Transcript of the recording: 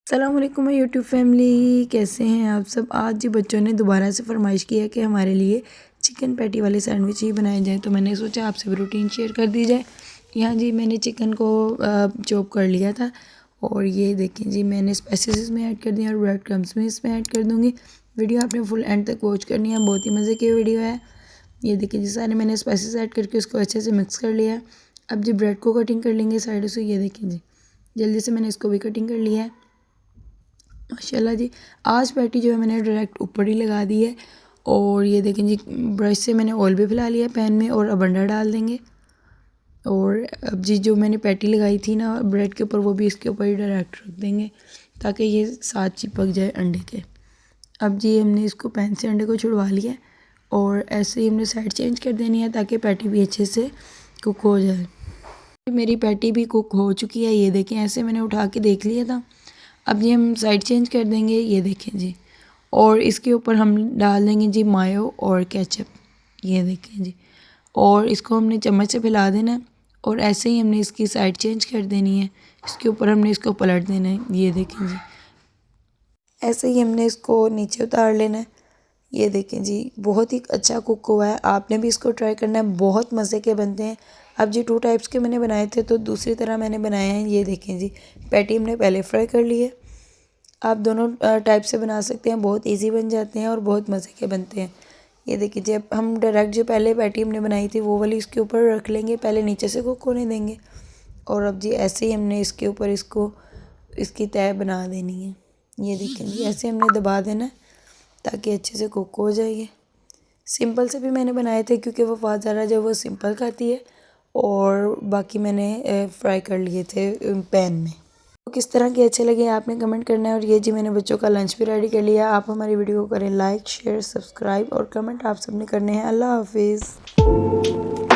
अस्सलामुअलैकुम my YouTube family, कैसे हैं आप सब। आज जी बच्चों ने दोबारा से फरमाइश किया कि हमारे लिए चिकन पैटी वाले सैंडविच ही बनाए जाएँ, तो मैंने सोचा आपसे भी रूटीन शेयर कर दी जाए। यहाँ जी मैंने चिकन को चॉप कर लिया था और ये देखें जी मैंने स्पाइसेस इसमें ऐड कर दिया और ब्रेड क्रम्स में इसमें ऐड कर दूँगी। वीडियो आपने फुल एंड तक वॉच करनी है, बहुत ही मज़े की वीडियो है। ये देखिए जी सारे मैंने स्पाइसेस ऐड करके उसको अच्छे से मिक्स कर लिया है। अब जी ब्रेड को कटिंग कर लेंगे साइडों से। ये देखें जी जल्दी से मैंने इसको भी कटिंग कर लिया है माशाल्लाह जी। आज पैटी जो है मैंने डायरेक्ट ऊपर ही लगा दी है और ये देखें जी ब्रश से मैंने ऑयल भी फैला लिया पैन में और अब अंडा डाल देंगे। और अब जी जो मैंने पैटी लगाई थी ना ब्रेड के ऊपर, वो भी इसके ऊपर ही डायरेक्ट रख देंगे ताकि ये साथ चिपक जाए अंडे के। अब जी हमने इसको पैन से अंडे को छुड़वा लिया और ऐसे ही हमने साइड चेंज कर देनी है ताकि पैटी भी अच्छे से कुक हो जाए। मेरी पैटी भी कुक हो चुकी है, ये देखें ऐसे मैंने उठा के देख लिया था। अब ये हम साइड चेंज कर देंगे, ये देखें जी। और इसके ऊपर हम डाल देंगे जी मायो और केचप, ये देखें जी। और इसको हमने चम्मच से फैला देना है और ऐसे ही हमने इसकी साइड चेंज कर देनी है। इसके ऊपर हमने इसको पलट देना है, ये देखें जी। ऐसे ही हमने इसको नीचे उतार लेना है, ये देखें जी। बहुत ही अच्छा कुक हुआ है, आपने भी इसको ट्राई करना है, बहुत मज़े के बनते हैं। अब जी 2 टाइप्स के मैंने बनाए थे तो दूसरी तरह मैंने बनाए हैं। ये देखें जी पैटी हमने पहले फ्राई कर ली है। आप दोनों टाइप से बना सकते हैं, बहुत इजी बन जाते हैं और बहुत मज़े के बनते हैं। ये देखिए जी अब हम डायरेक्ट जो पहले पैटी हमने बनाई थी वो वाली इसके ऊपर रख लेंगे, पहले नीचे से कुक होने देंगे। और अब जी ऐसे ही हमने इसके ऊपर इसकी तह बना देनी है। ये देखें जी ऐसे हमने दबा देना है ताकि अच्छे से कुक हो जाए। सिंपल से भी मैंने बनाए थे क्योंकि वो ज़रा जो वो सिंपल खाती है और बाकी मैंने फ्राई कर लिए थे पैन में। तो किस तरह के अच्छे लगे आपने कमेंट करना है। और ये जी मैंने बच्चों का लंच भी रेडी कर लिया। आप हमारी वीडियो को करें लाइक शेयर सब्सक्राइब और कमेंट आप सबने करने हैं। अल्लाह हाफिज़।